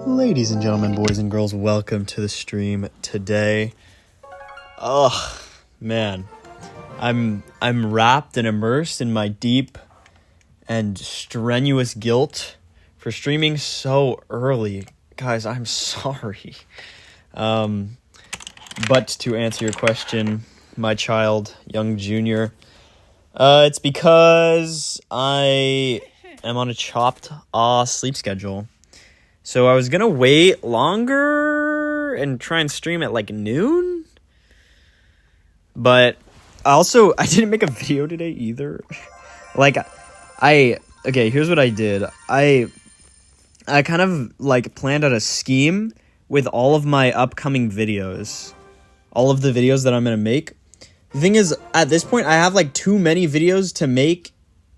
Ladies and gentlemen, boys and girls, welcome to the stream today. Oh, man. I'm wrapped and immersed in my deep and strenuous guilt for streaming so early. Guys, I'm sorry. But to answer your question, my child, young junior, it's because I am on a chopped sleep schedule. So I was going to wait longer and try and stream at like noon. But I didn't make a video today either. Okay, here's what I did. I kind of like planned out a scheme with all of my upcoming videos. All of the videos that I'm going to make. The thing is, at this point, I have like too many videos to make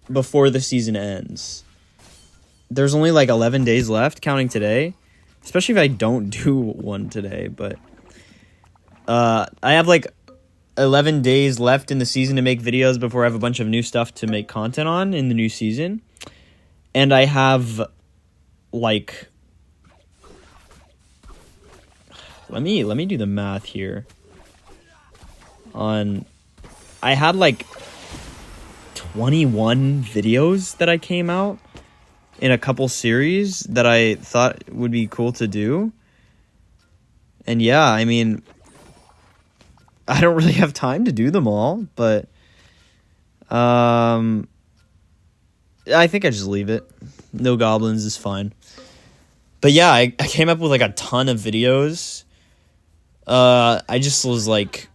before the season ends. There's only like 11 days left, counting today. Especially if I don't do one today, but I have like 11 days left in the season to make videos before I have a bunch of new stuff to make content on in the new season. And I have like, let me do the math here. I had like 21 videos that I came out in a couple series that I thought would be cool to do. And yeah, I mean, I don't really have time to do them all, but I think I just leave it. No goblins is fine. But yeah, I came up with like a ton of videos. I just was like,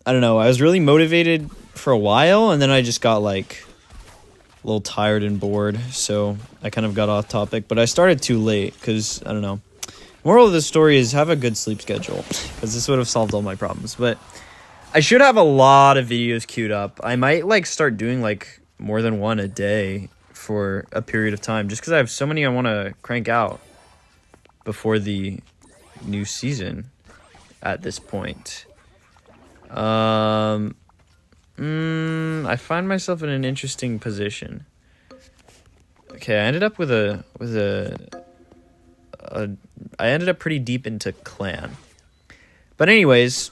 I don't know, I was really motivated for a while, and then I just got like a little tired and bored, so I kind of got off topic. But I started too late because, I don't know. Moral of the story is have a good sleep schedule, because this would have solved all my problems. But I should have a lot of videos queued up. I might like start doing like more than one a day for a period of time, just because I have so many I want to crank out before the new season at this point. I find myself in an interesting position. Okay, I ended up I ended up pretty deep into clan. But anyways,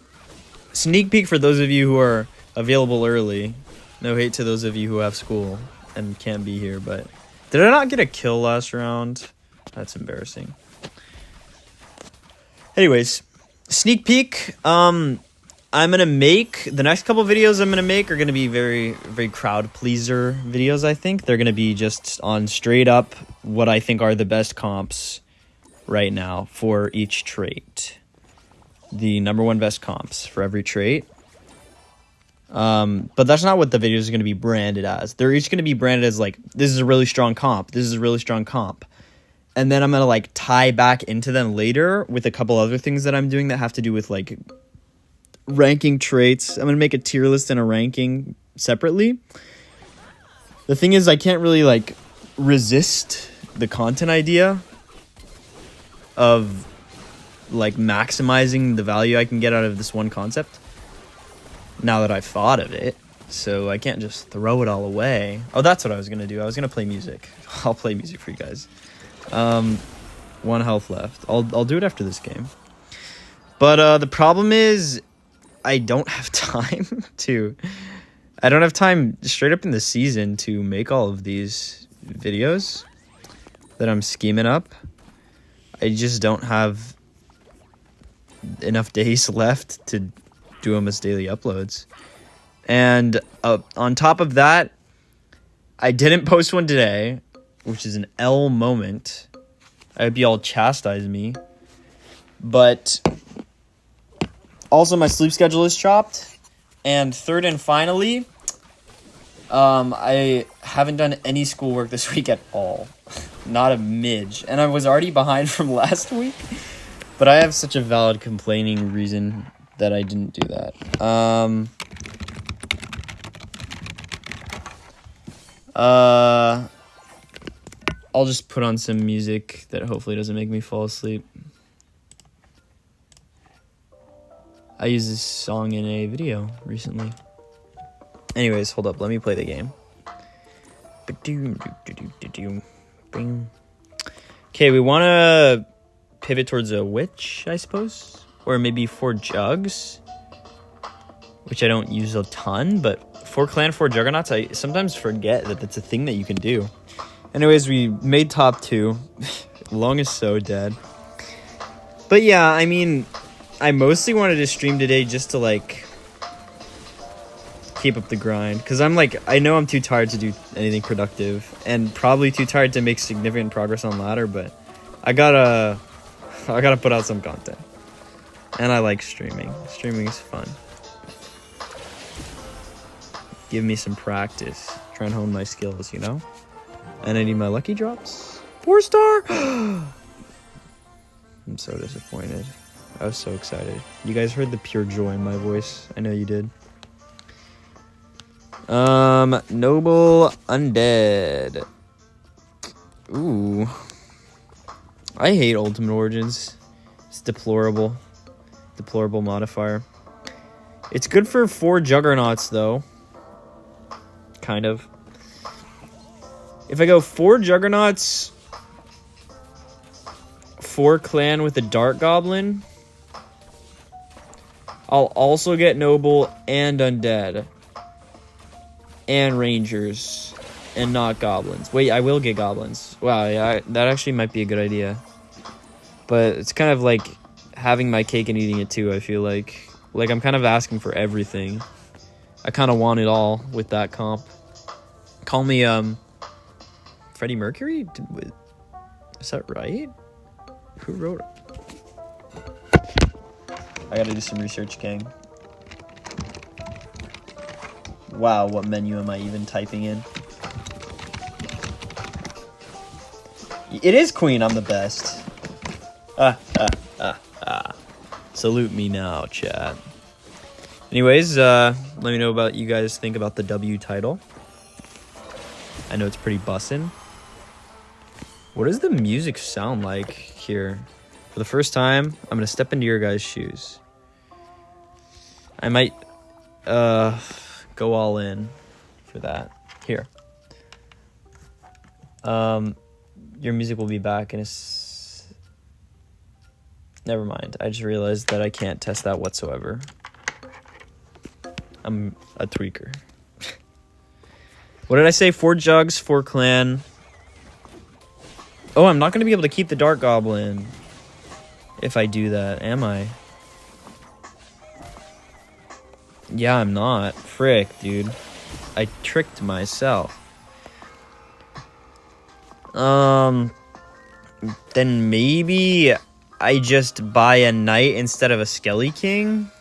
sneak peek for those of you who are available early. No hate to those of you who have school and can't be here, but did I not get a kill last round? That's embarrassing. Anyways, sneak peek. I'm going to make, the next couple videos I'm going to make are going to be very, very crowd pleaser videos, I think. They're going to be just on straight up what I think are the best comps right now for each trait. The number one best comps for every trait. But that's not what the videos are going to be branded as. They're each going to be branded as like, this is a really strong comp. This is a really strong comp. And then I'm going to like tie back into them later with a couple other things that I'm doing that have to do with like ranking traits. I'm going to make a tier list and a ranking separately. The thing is, I can't really like resist the content idea of like maximizing the value I can get out of this one concept now that I've thought of it. So I can't just throw it all away. Oh, that's what I was going to do. I was going to play music. I'll play music for you guys. 1 health left. I'll do it after this game. But the problem is I don't have time straight up in the season to make all of these videos that I'm scheming up. I just don't have enough days left to do them as daily uploads. And on top of that, I didn't post one today, which is an L moment. I hope y'all chastise me. But also, my sleep schedule is chopped. And third and finally, I haven't done any schoolwork this week at all. Not a midge. And I was already behind from last week. But I have such a valid complaining reason that I didn't do that. I'll just put on some music that hopefully doesn't make me fall asleep. I used this song in a video recently. Anyways, hold up. Let me play the game. Okay, we want to pivot towards a witch, I suppose. Or maybe 4 jugs, which I don't use a ton, but 4 clan, 4 juggernauts, I sometimes forget that that's a thing that you can do. Anyways, we made top 2. Long is so dead. But yeah, I mean, I mostly wanted to stream today just to, like, keep up the grind. Because I'm, like, I know I'm too tired to do anything productive. And probably too tired to make significant progress on ladder, but I gotta put out some content. And I like streaming. Streaming is fun. Give me some practice. Try and hone my skills, you know? And I need my lucky drops. 4-star! I'm so disappointed. I was so excited. You guys heard the pure joy in my voice. I know you did. Noble Undead. Ooh. I hate Ultimate Origins. It's deplorable. Deplorable modifier. It's good for 4 Juggernauts, though. Kind of. If I go 4 Juggernauts, 4 Clan with a Dark Goblin, I'll also get Noble and Undead. And Rangers. And not Goblins. Wait, I will get Goblins. Wow, yeah, that actually might be a good idea. But it's kind of like having my cake and eating it too, I feel like. Like, I'm kind of asking for everything. I kind of want it all with that comp. Call me, Freddie Mercury? Is that right? Who wrote it? I gotta do some research, gang. Wow, what menu am I even typing in? It is Queen, I'm the best. Salute me now, chat. Anyways, let me know about you guys think about the W title. I know it's pretty bussin'. What does the music sound like here? For the first time, I'm gonna step into your guys' shoes. I might go all in for that. Here. Your music will be back in a Never mind. I just realized that I can't test that whatsoever. I'm a tweaker. What did I say? 4 jugs, 4 clan. Oh, I'm not going to be able to keep the Dark Goblin if I do that, am I? Yeah, I'm not. Frick, dude. I tricked myself. Then maybe I just buy a knight instead of a Skelly King?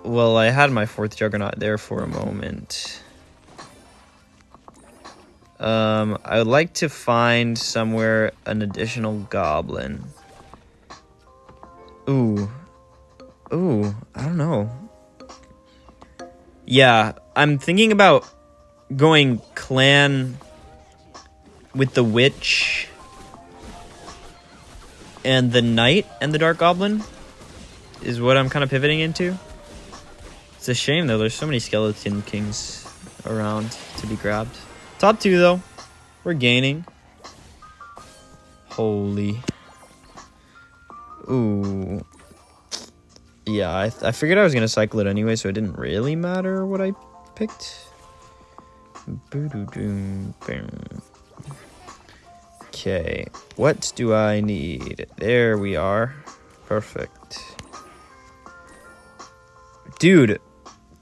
Well, I had my 4th Juggernaut there for a moment. I would like to find somewhere an additional goblin. Ooh, I don't know. Yeah, I'm thinking about going clan with the witch and the knight and the dark goblin is what I'm kind of pivoting into. It's a shame though, there's so many skeleton kings around to be grabbed. Top 2 though, we're gaining. Holy. Ooh. Yeah, I figured I was going to cycle it anyway, so it didn't really matter what I picked. Okay, what do I need? There we are. Perfect. Dude,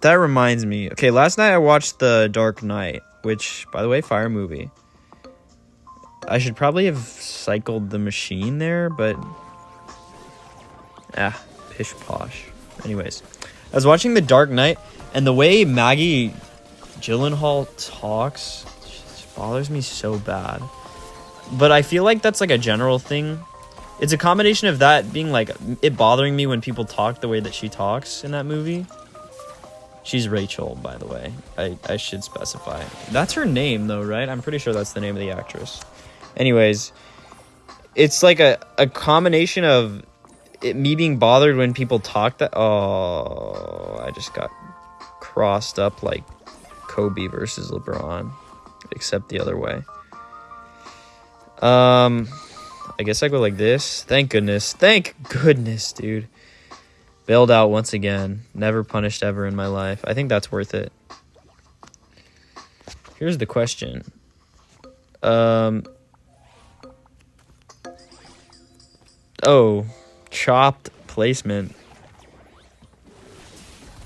that reminds me. Okay, last night I watched The Dark Knight, which, by the way, fire movie. I should probably have cycled the machine there, but... pish posh. Anyways, I was watching The Dark Knight, and the way Maggie Gyllenhaal talks just bothers me so bad. But I feel like that's like a general thing. It's a combination of that being like it bothering me when people talk the way that she talks in that movie. She's Rachel, by the way. I should specify. That's her name, though, right? I'm pretty sure that's the name of the actress. Anyways, it's like a combination of me being bothered when people talk that... Oh, I just got crossed up like Kobe versus LeBron. except the other way. I guess I go like this. Thank goodness, dude. Bailed out once again. Never punished ever in my life. I think that's worth it. Here's the question. Oh, chopped placement.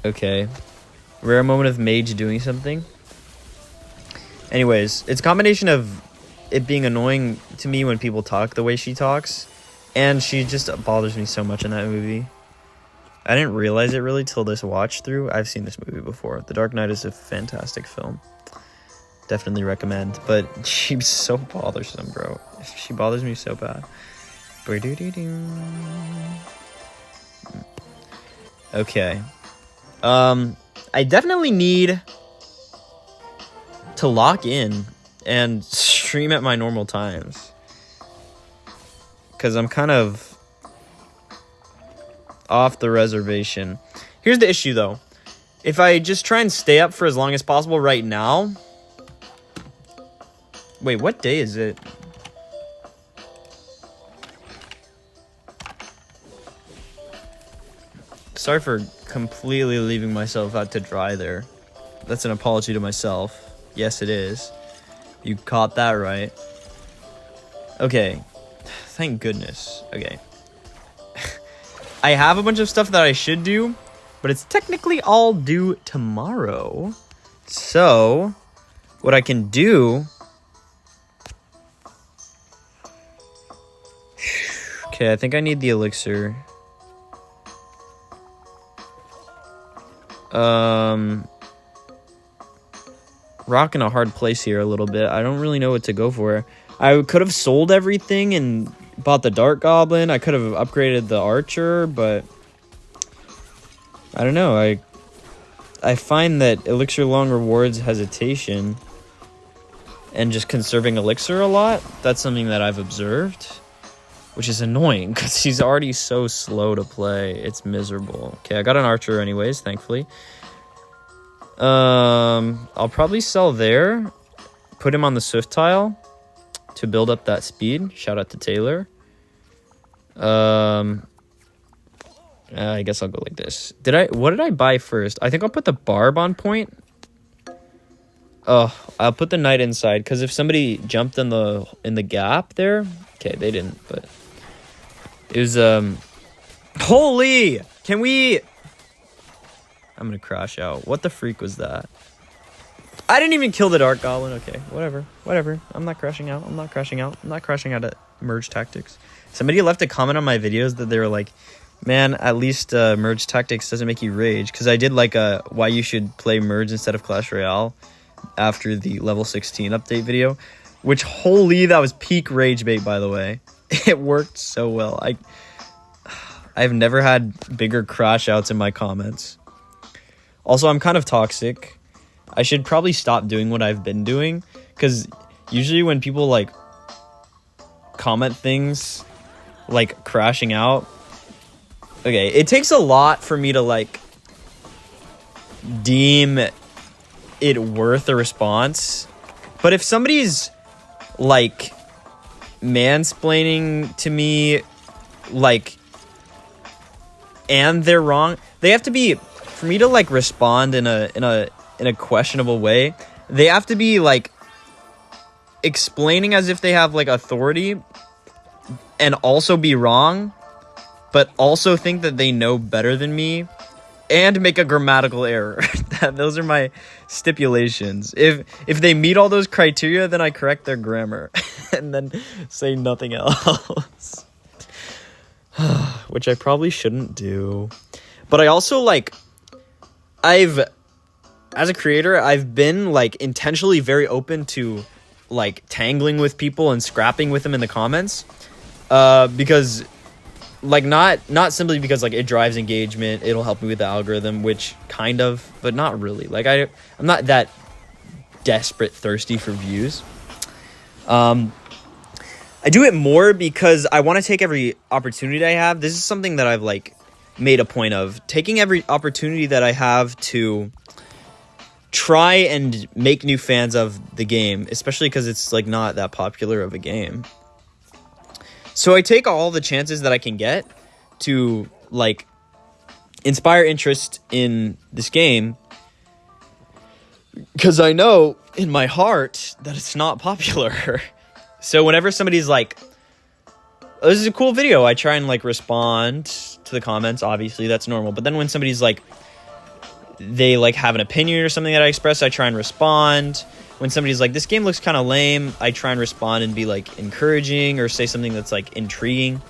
Okay. Rare moment of Mage doing something. Anyways, it's a combination of it being annoying to me when people talk the way she talks, and she just bothers me so much in that movie. I didn't realize it really till this watch through. I've seen this movie before. The Dark Knight is a fantastic film. Definitely recommend. But she's so bothersome, bro. She bothers me so bad. Okay. I definitely need to lock in and stream at my normal times, because I'm kind of off the reservation. Here's the issue, though. If I just try and stay up for as long as possible right now... Wait, what day is it? Sorry for completely leaving myself out to dry there. That's an apology to myself. Yes, it is. You caught that right. Okay. Thank goodness. Okay. I have a bunch of stuff that I should do, but it's technically all due tomorrow. So, what I can do... Okay, I think I need the elixir. Rocking a hard place here a little bit. I don't really know what to go for. I could have sold everything and bought the Dark Goblin. I could have upgraded the Archer, but I don't know. I find that Elixir Long rewards hesitation and just conserving Elixir a lot. That's something that I've observed, which is annoying because she's already so slow to play. It's miserable. Okay, I got an Archer anyways, thankfully. I'll probably sell there, put him on the Swift tile to build up that speed. Shout out to Taylor. I guess I'll go like this. What did I buy first? I think I'll put the Barb on point. Oh, I'll put the Knight inside, because if somebody jumped in the gap there, okay, they didn't, but it was holy! Can we? I'm gonna crash out. What the freak was that? I didn't even kill the Dark Goblin. Okay, whatever. I'm not crashing out. I'm not crashing out at Merge Tactics. Somebody left a comment on my videos that they were like, man, at least Merge Tactics doesn't make you rage. Because I did like a why you should play Merge instead of Clash Royale after the level 16 update video. Which, holy, that was peak rage bait, by the way. It worked so well. I've never had bigger crash outs in my comments. Also, I'm kind of toxic. I should probably stop doing what I've been doing, because usually when people like comment things like crashing out, okay, it takes a lot for me to like deem it worth a response. But if somebody's like mansplaining to me, like, and they're wrong, they have to be, for me to like respond in a questionable way, they have to be like explaining as if they have like authority and also be wrong, but also think that they know better than me and make a grammatical error. Those are my stipulations. If they meet all those criteria, then I correct their grammar and then say nothing else. Which I probably shouldn't do. But I also like, as a creator, I've been like intentionally very open to like tangling with people and scrapping with them in the comments, because like not simply because like it drives engagement, it'll help me with the algorithm, which kind of, but not really. Like I'm not that desperate thirsty for views. I do it more because I want to take every opportunity I have. This is something that I've like made a point of taking every opportunity that I have to try and make new fans of the game, especially because it's like not that popular of a game. So I take all the chances that I can get to like inspire interest in this game, because I know in my heart that it's not popular. So whenever somebody's like, oh, this is a cool video, I try and like respond to the comments. Obviously that's normal. But then when somebody's like, they like have an opinion or something that I express, I try and respond. When somebody's like, this game looks kind of lame, I try and respond and be like encouraging or say something that's like intriguing.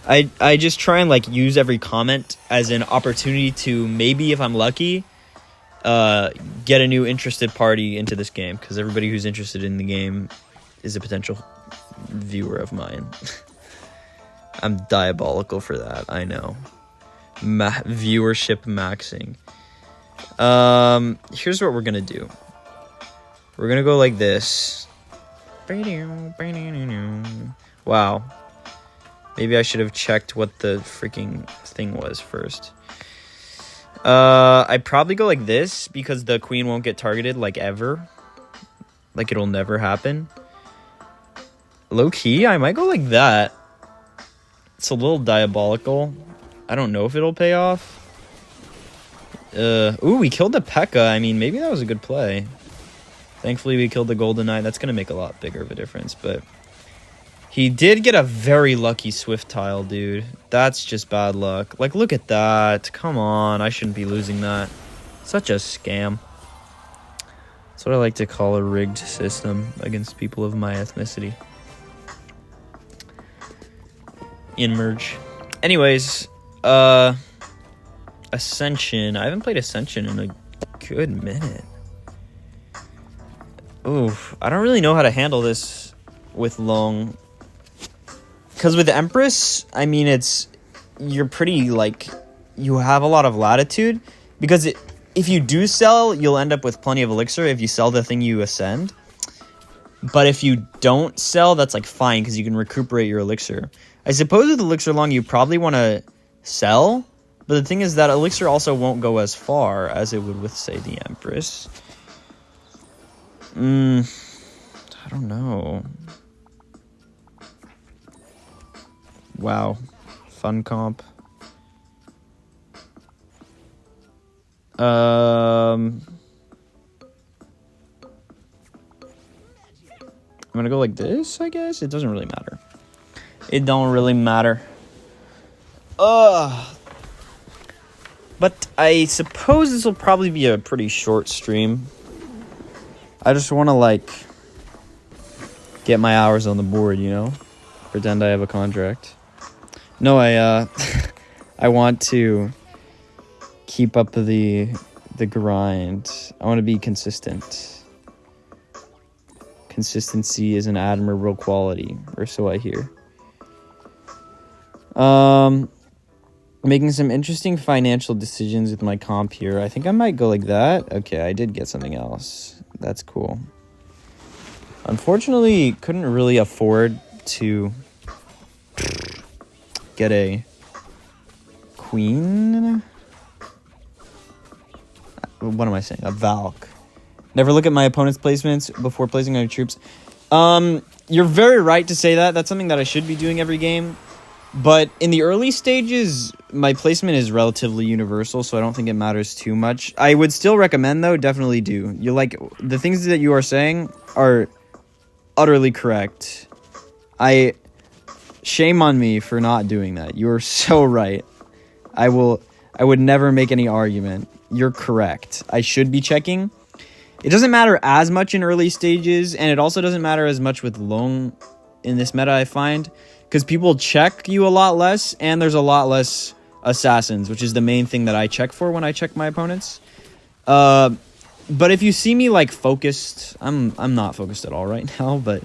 I just try and like use every comment as an opportunity to, maybe if I'm lucky, get a new interested party into this game, because everybody who's interested in the game is a potential viewer of mine. I'm diabolical for that, I know. Viewership maxing. Here's what we're gonna do. We're gonna go like this. Wow. Maybe I should have checked what the freaking thing was first. I'd probably go like this, because the queen won't get targeted, like, ever. Like, it'll never happen. Low-key, I might go like that. It's a little diabolical. I don't know if it'll pay off. Ooh, we killed the P.E.K.K.A. I mean, maybe that was a good play. Thankfully, we killed the Golden Knight. That's going to make a lot bigger of a difference, but... He did get a very lucky Swift tile, dude. That's just bad luck. Like, look at that. Come on, I shouldn't be losing that. Such a scam. That's what I like to call a rigged system against people of my ethnicity. Inmerge. Anyways, Ascension. I haven't played Ascension in a good minute. Oof. I don't really know how to handle this with long... Because with Empress, I mean, you're pretty, like, you have a lot of latitude. Because if you do sell, you'll end up with plenty of elixir if you sell the thing you ascend. But if you don't sell, that's, like, fine, because you can recuperate your elixir. I suppose with elixir long, you probably want to sell. But the thing is that elixir also won't go as far as it would with, say, the Empress. I don't know. Wow. Fun comp. I'm gonna go like this, I guess. It doesn't really matter. It don't really matter. But I suppose this will probably be a pretty short stream. I just want to, like, get my hours on the board, you know? Pretend I have a contract. No, I want to keep up the grind. I want to be consistent. Consistency is an admirable quality, or so I hear. Making some interesting financial decisions with my comp here. I think I might go like that. Okay, I did get something else. That's cool. Unfortunately, couldn't really afford to get a queen. What am I saying? A Valk. Never look at my opponent's placements before placing on your troops. You're very right to say that. That's something that I should be doing every game. But in the early stages, my placement is relatively universal, so I don't think it matters too much. I would still recommend, though, definitely do. You like the things that you are saying are utterly correct. Shame on me for not doing that. You're so right. I would never make any argument. You're correct. I should be checking. It doesn't matter as much in early stages, and it also doesn't matter as much with long in this meta, I find, because people check you a lot less, and there's a lot less assassins, which is the main thing that I check for when I check my opponents. But if you see me, like, focused, I'm not focused at all right now, but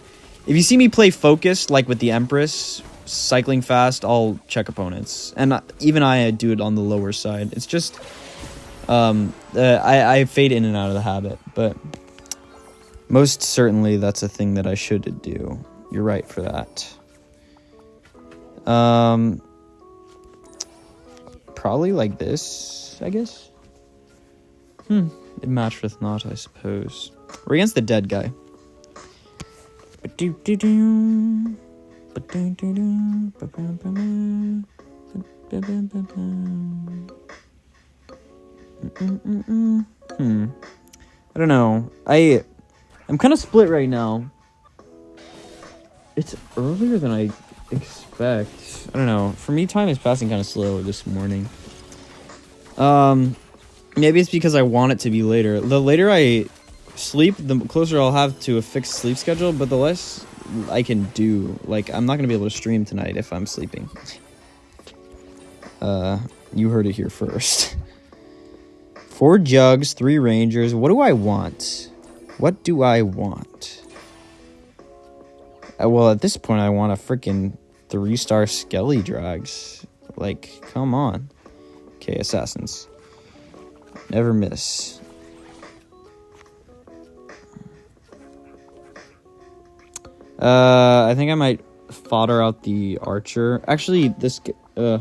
if you see me play focused, like with the Empress, cycling fast, I'll check opponents. And even I do it on the lower side. It's just, I fade in and out of the habit, but most certainly that's a thing that I should do. You're right for that. Probably like this, I guess. It matcheth not, I suppose. We're against the dead guy. I don't know. I'm kind of split right now. It's earlier than I expect. I don't know. For me, time is passing kind of slow this morning. Maybe it's because I want it to be later. The later I sleep, the closer I'll have to a fixed sleep schedule, but the less I can do. Like, I'm not going to be able to stream tonight if I'm sleeping. You heard it here first. 4 jugs, 3 rangers. What do I want? What do I want? Well, at this point, I want a freaking 3-star Skelly Drags. Like, come on. Okay, assassins. Never miss. I think I might fodder out the archer. Actually, this... I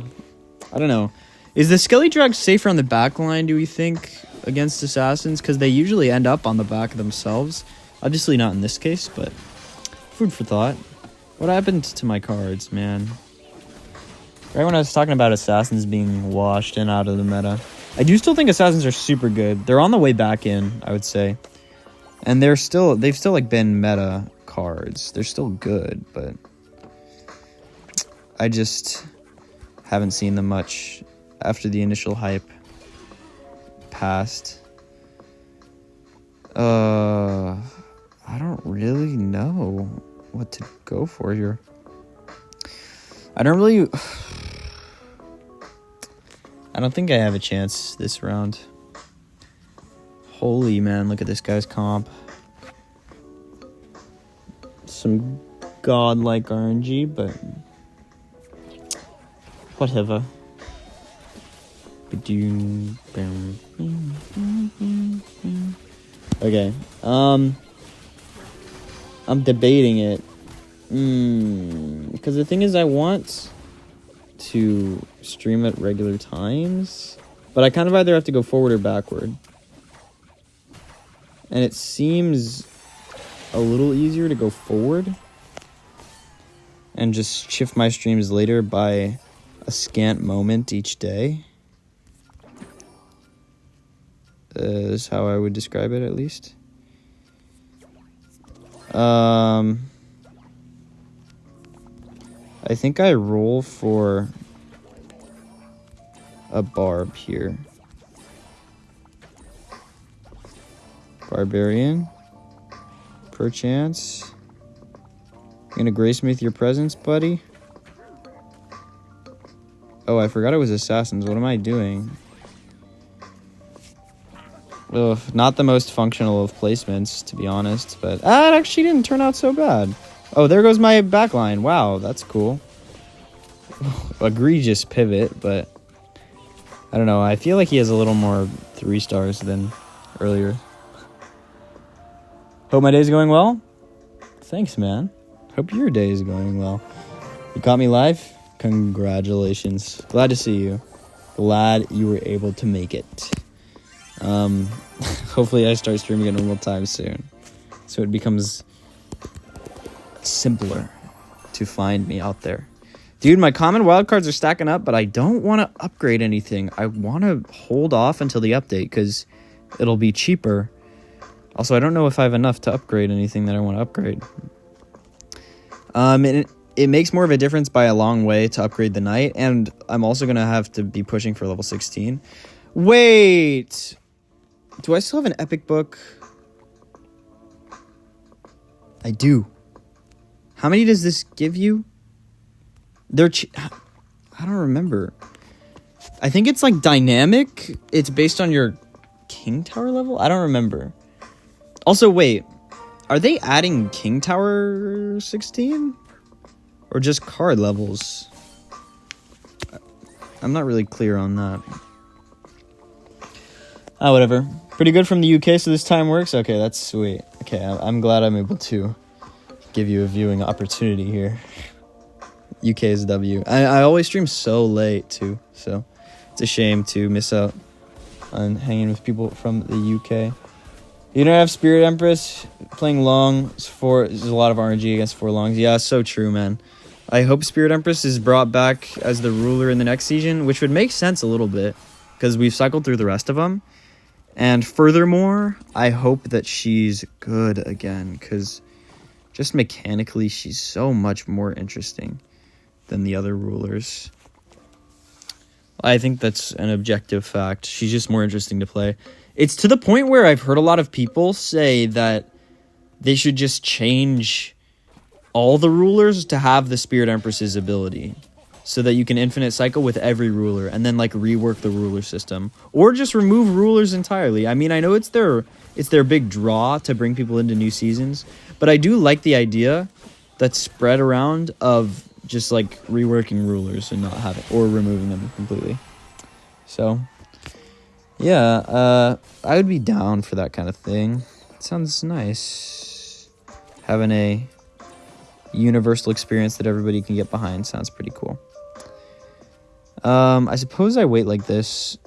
don't know. Is the Skelly Drag safer on the back line, do we think, against assassins? Because they usually end up on the back themselves. Obviously not in this case, but food for thought. What happened to my cards, man? Right when I was talking about assassins being washed in out of the meta. I do still think assassins are super good. They're on the way back in, I would say. And they've still like been meta cards. They're still good, but I just haven't seen them much after the initial hype passed. I don't really know what to go for here. I don't think I have a chance this round. Holy man, look at this guy's comp. Some godlike RNG, but whatever. Okay. I'm debating it. Because the thing is, I want to stream at regular times, but I kind of either have to go forward or backward. And it seems a little easier to go forward and just shift my streams later by a scant moment each day. Is how I would describe it, at least. I think I roll for a barb here. Barbarian. Perchance. You gonna grace me with your presence, buddy? Oh, I forgot it was assassins. What am I doing? Ugh, not the most functional of placements, to be honest, but it actually didn't turn out so bad. Oh, there goes my backline. Wow, that's cool. Egregious pivot, but I don't know. I feel like he has a little more 3 stars than earlier. Hope my day's going well. Thanks, man. Hope your day is going well. You caught me live? Congratulations. Glad to see you. Glad you were able to make it. Hopefully I start streaming at normal time soon, so it becomes simpler to find me out there. Dude, my common wildcards are stacking up, but I don't want to upgrade anything. I want to hold off until the update because it'll be cheaper. Also, I don't know if I have enough to upgrade anything that I want to upgrade. It makes more of a difference by a long way to upgrade the knight, and I'm also going to have to be pushing for level 16. Wait! Do I still have an epic book? I do. How many does this give you? I don't remember. I think it's like dynamic. It's based on your King Tower level? I don't remember. Also, wait. Are they adding King Tower 16? Or just card levels? I'm not really clear on that. Ah, whatever. Pretty good from the UK, so this time works? Okay, that's sweet. Okay, I'm glad I'm able to give you a viewing opportunity here. UK is W. I always stream so late, too, so it's a shame to miss out on hanging with people from the UK. You don't have Spirit Empress playing long for there's a lot of RNG against 4 longs. Yeah, so true, man. I hope Spirit Empress is brought back as the ruler in the next season, which would make sense a little bit because we've cycled through the rest of them. And furthermore, I hope that she's good again because just mechanically, she's so much more interesting than the other rulers. I think that's an objective fact. She's just more interesting to play. It's to the point where I've heard a lot of people say that they should just change all the rulers to have the Spirit Empress's ability so that you can infinite cycle with every ruler and then like rework the ruler system or just remove rulers entirely. I mean, I know it's their big draw to bring people into new seasons, but I do like the idea that's spread around of just like reworking rulers and not having or removing them completely. So yeah, I would be down for that kind of thing. It sounds nice. Having a universal experience that everybody can get behind sounds pretty cool. I suppose I wait like this.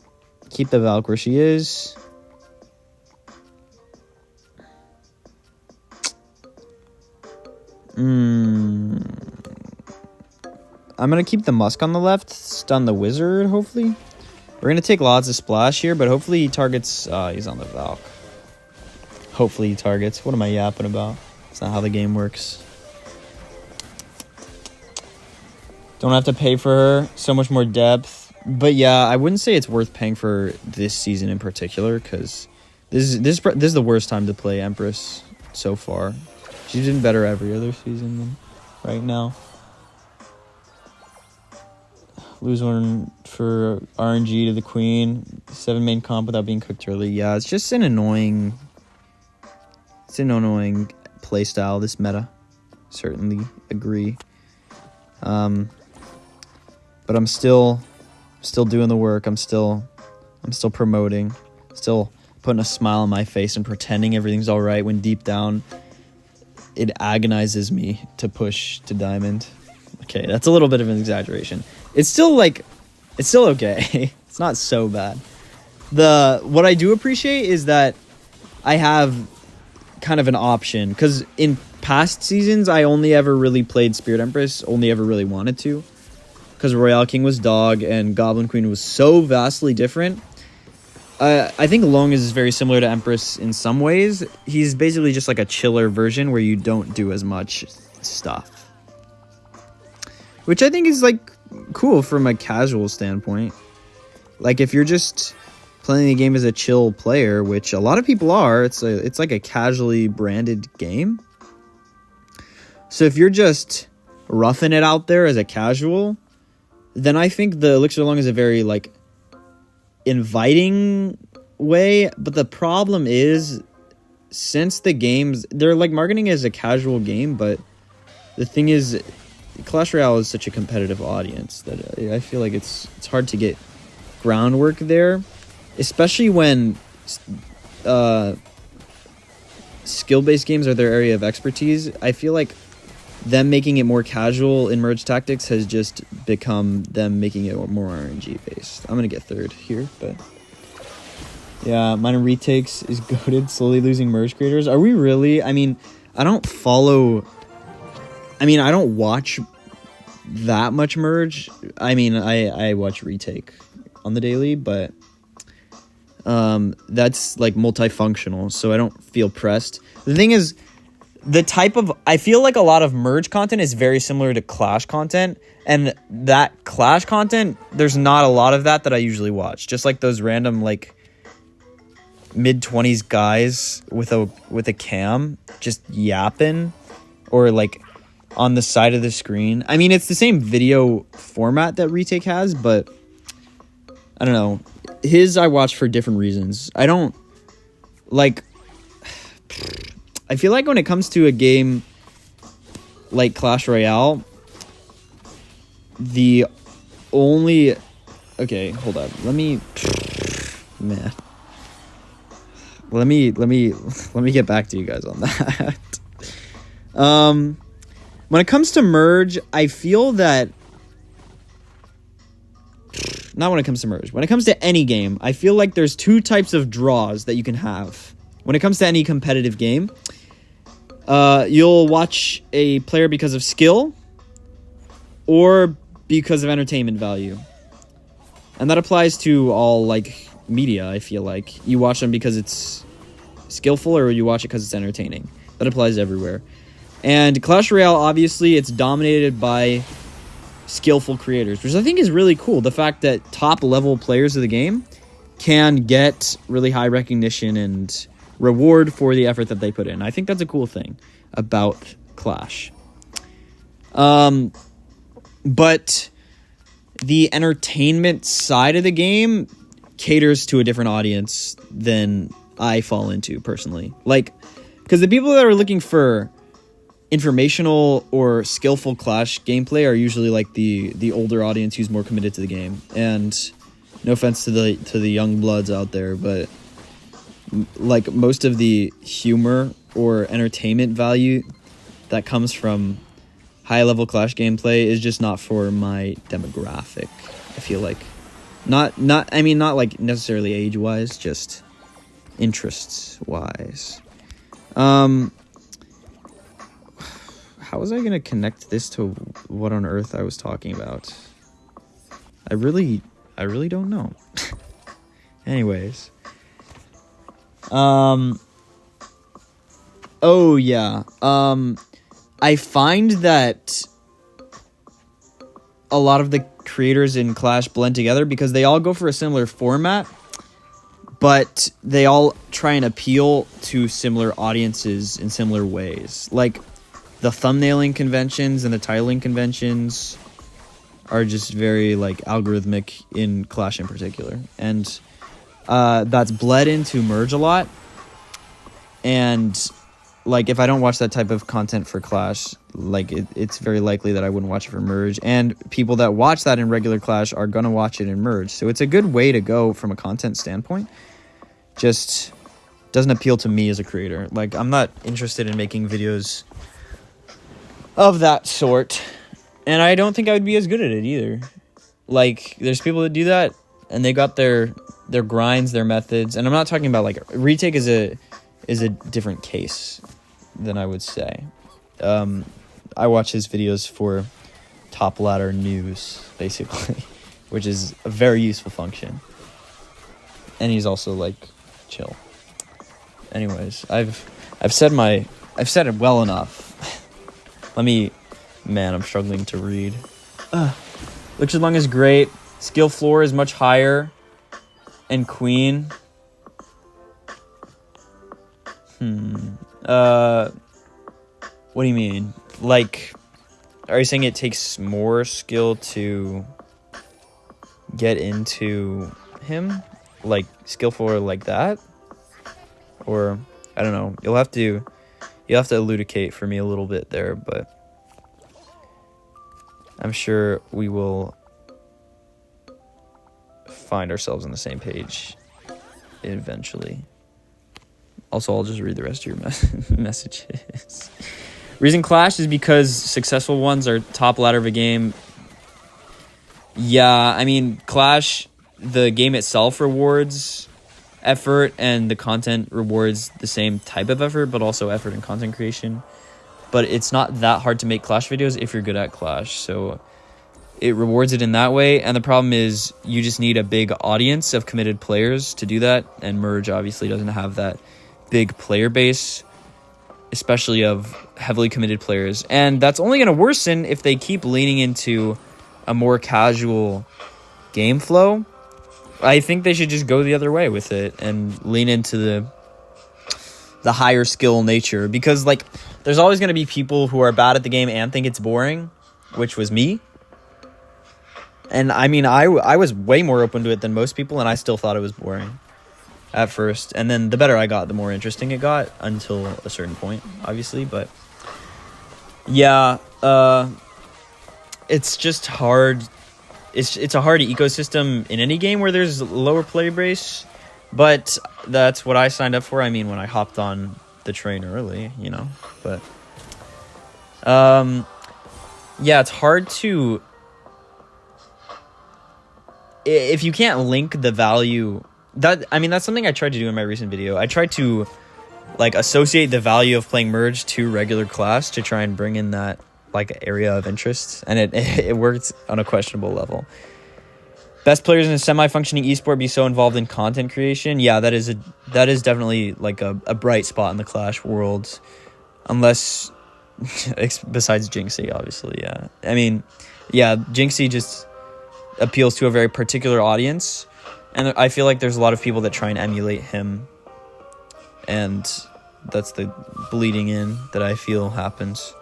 Keep the Valk where she is. I'm going to keep the Musk on the left. Stun the Wizard, hopefully. We're going to take lots of splash here, but hopefully he targets... he's on the Valk. Hopefully he targets. What am I yapping about? It's not how the game works. Don't have to pay for her. So much more depth. But yeah, I wouldn't say it's worth paying for this season in particular, because this is the worst time to play Empress so far. She's been better every other season than right now. Lose one for RNG to the Queen. 7 main comp without being cooked early. Yeah, it's just an annoying... It's an annoying playstyle, this meta. Certainly agree. But I'm still doing the work. I'm still promoting. Still putting a smile on my face and pretending everything's all right when deep down it agonizes me to push to diamond. Okay, that's a little bit of an exaggeration. It's still okay. It's not so bad. What I do appreciate is that I have kind of an option, because in past seasons I only ever really played Spirit Empress, only ever really wanted to, because Royale King was dog and Goblin Queen was so vastly different. I think Long is very similar to Empress in some ways. He's basically just like a chiller version where you don't do as much stuff, which I think is like cool from a casual standpoint. Like if you're just playing the game as a chill player, which a lot of people are, it's like a casually branded game. So if you're just roughing it out there as a casual, then I think the Elixir Long is a very like inviting way. But the problem is, since the games, they're like marketing as a casual game, but the thing is, Clash Royale is such a competitive audience that I feel like it's hard to get groundwork there, especially when skill-based games are their area of expertise. I feel like them making it more casual in Merge Tactics has just become them making it more RNG based. I'm gonna get third here, but yeah, minor retakes is goated. Slowly losing Merge creators. Are we really? I mean, I don't watch that much Merge. I mean, I watch retake on the daily, but that's like multifunctional, so I don't feel pressed. The thing is, I feel like a lot of Merge content is very similar to Clash content, and that Clash content, there's not a lot of that I usually watch. Just like those random like mid-20s guys with a cam just yapping, or like on the side of the screen. I mean, it's the same video format that Retake has, but I don't know. His I watch for different reasons. I don't like... I feel like when it comes to a game like Clash Royale, the only... Okay, hold up. Let me get back to you guys on that. When it comes to Merge, I feel that not when it comes to Merge. When it comes to any game, I feel like there's two types of draws that you can have. When it comes to any competitive game, you'll watch a player because of skill or because of entertainment value. And that applies to all, like, media, I feel like. You watch them because it's skillful or you watch it because it's entertaining. That applies everywhere. And Clash Royale, obviously, it's dominated by skillful creators, which I think is really cool. The fact that top-level players of the game can get really high recognition and reward for the effort that they put in. I think that's a cool thing about Clash. But the entertainment side of the game caters to a different audience than I fall into personally. Like, because the people that are looking for informational or skillful Clash gameplay are usually like the older audience who's more committed to the game. And no offense to the young bloods out there, but like most of the humor or entertainment value that comes from high level Clash gameplay is just not for my demographic. I feel like not like necessarily age wise, just interests wise. How was I going to connect this to what on earth I was talking about? I really don't know. Anyways. Oh yeah. I find that a lot of the creators in Clash blend together because they all go for a similar format, but they all try and appeal to similar audiences in similar ways. Like, the thumbnailing conventions and the titling conventions are just very, like, algorithmic in Clash in particular. And that's bled into Merge a lot. And, like, if I don't watch that type of content for Clash, like, it's very likely that I wouldn't watch it for Merge. And people that watch that in regular Clash are going to watch it in Merge. So it's a good way to go from a content standpoint. Just doesn't appeal to me as a creator. Like, I'm not interested in making videos of that sort, and I don't think I would be as good at it either. Like, there's people that do that, and they got their grinds, their methods, and I'm not talking about, like, Retake is a different case than I would say. I watch his videos for top ladder news, basically, which is a very useful function, and he's also, like, chill. Anyways, I've said it well enough. I'm struggling to read. Lictor Lung is great. Skill floor is much higher. And Queen. What do you mean? Like, are you saying it takes more skill to get into him? Like, skill floor like that? Or, I don't know. You'll have to elucidate for me a little bit there, but I'm sure we will find ourselves on the same page eventually. Also, I'll just read the rest of your messages. Reason Clash is because successful ones are top ladder of a game. Yeah, I mean, Clash, the game itself rewards effort, and the content rewards the same type of effort, but also effort and content creation. But it's not that hard to make Clash videos if you're good at Clash, so it rewards it in that way. And the problem is you just need a big audience of committed players to do that, and Merge obviously doesn't have that big player base, especially of heavily committed players. And that's only going to worsen if they keep leaning into a more casual game flow. I think they should just go the other way with it and lean into the higher skill nature, because, like, there's always going to be people who are bad at the game and think it's boring, which was me. And I mean, I was way more open to it than most people, and I still thought it was boring at first. And then the better I got, the more interesting it got, until a certain point, obviously. But yeah, it's just hard. It's a hard ecosystem in any game where there's lower player base, but that's what I signed up for. I mean, when I hopped on the train early, you know. But yeah, it's hard to if you can't link the value that's something I tried to do in my recent video. I tried to like associate the value of playing Merge to regular Clash to try and bring in that like area of interest, and it worked on a questionable level. Best players in a semi-functioning esport be so involved in content creation. Yeah, that is definitely like a bright spot in the Clash world, unless besides Jinxie, obviously. Yeah, I mean, yeah, Jinxie just appeals to a very particular audience, and I feel like there's a lot of people that try and emulate him, and that's the bleeding in that I feel happens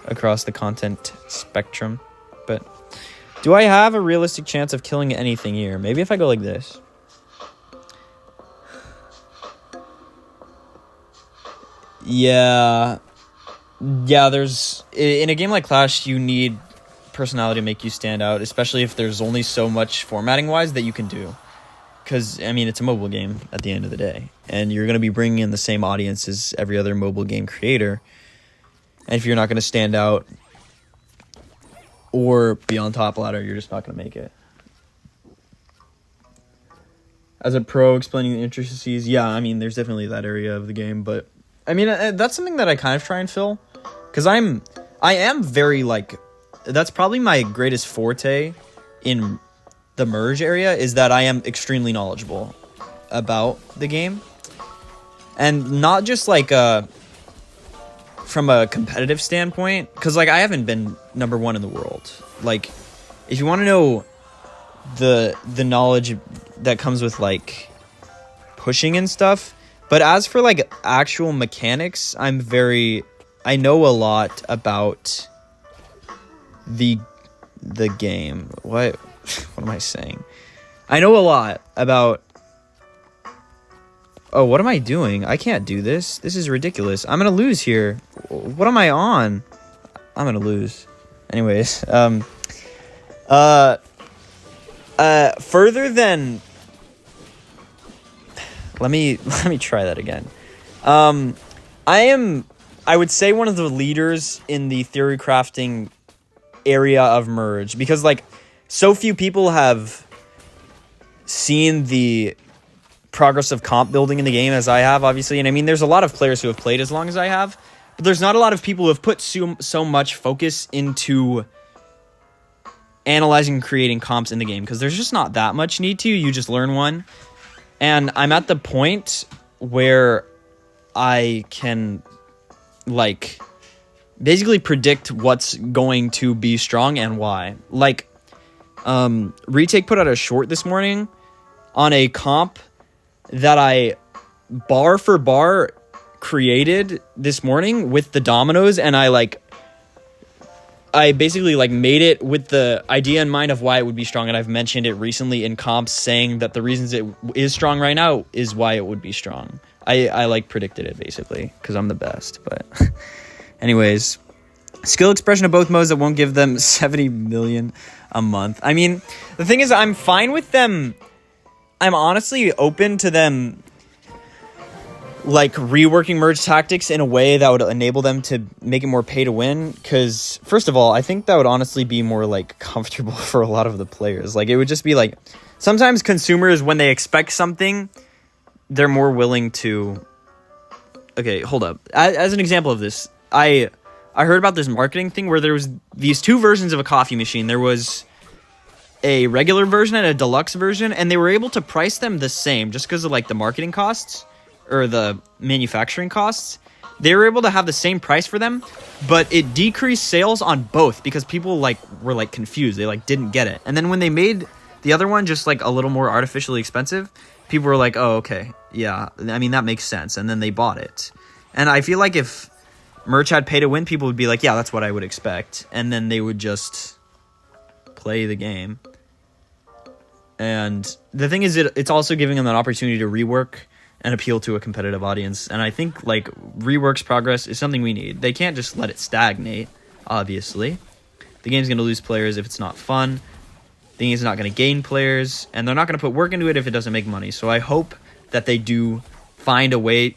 across the content spectrum. But do I have a realistic chance of killing anything here? Maybe if I go like this. Yeah, there's in a game like Clash, you need personality to make you stand out, especially if there's only so much formatting wise that you can do. Because, I mean, it's a mobile game at the end of the day, and you're going to be bringing in the same audience as every other mobile game creator. And if you're not going to stand out or be on top ladder, you're just not going to make it. As a pro explaining the intricacies, yeah, I mean, there's definitely that area of the game, but I mean, that's something that I kind of try and fill, because I am very, like, that's probably my greatest forte in the Merge area, is that I am extremely knowledgeable about the game, and not just, like, from a competitive standpoint, because, like, I haven't been number one in the world. Like, if you want to know the knowledge that comes with, like, pushing and stuff, but as for, like, actual mechanics, I know a lot about the game. What am I saying? I know a lot about... Oh, what am I doing? I can't do this. This is ridiculous. I'm gonna lose here. What am I on? I'm gonna lose. Anyways, further than... Let me try that again. I would say one of the leaders in the theory crafting area of Merge, because, like, so few people have seen the progress of comp building in the game as I have, obviously. And I mean, there's a lot of players who have played as long as I have, but there's not a lot of people who have put so much focus into analyzing and creating comps in the game, because there's just not that much need to. You just learn one. And I'm at the point where I can, like, basically predict what's going to be strong and why. Like, Retake put out a short this morning on a comp that I bar for bar created this morning with the dominoes, and I basically, like, made it with the idea in mind of why it would be strong, and I've mentioned it recently in comps, saying that the reasons it is strong right now is why it would be strong. I like, predicted it, basically, because I'm the best, but... Anyways, skill expression of both modes that won't give them 70 million a month. I mean, the thing is, I'm fine with them. I'm honestly open to them, like, reworking Merge tactics in a way that would enable them to make it more pay to win. Because, first of all, I think that would honestly be more, like, comfortable for a lot of the players. Like, it would just be like, sometimes consumers, when they expect something, they're more willing to... Okay, hold up. As an example of this, I heard about this marketing thing where there was these two versions of a coffee machine. There was a regular version and a deluxe version, and they were able to price them the same just because of, like, the marketing costs or the manufacturing costs. They were able to have the same price for them, but it decreased sales on both because people, like, were, like, confused. They, like, didn't get it. And then when they made the other one just, like, a little more artificially expensive, people were like, oh, okay, yeah, I mean, that makes sense. And then they bought it. And I feel like if Merge had pay to win, people would be like, yeah, that's what I would expect. And then they would just play the game. And the thing is, it's also giving them an opportunity to rework and appeal to a competitive audience. And I think, like, rework's progress is something we need. They can't just let it stagnate, obviously. The game's going to lose players if it's not fun. The game's not going to gain players. And they're not going to put work into it if it doesn't make money. So I hope that they do find a way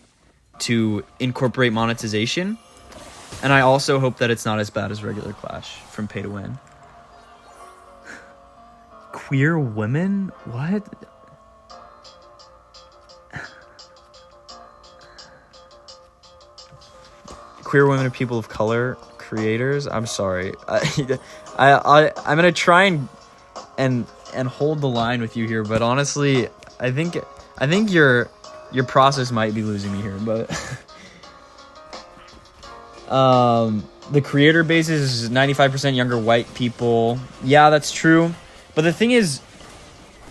to incorporate monetization. And I also hope that it's not as bad as regular Clash from pay to win. Queer women? What? Queer women and people of color creators. I'm sorry. I'm gonna try and hold the line with you here, but honestly, I think your process might be losing me here. But the creator base is 95% younger white people. Yeah, that's true. But the thing is,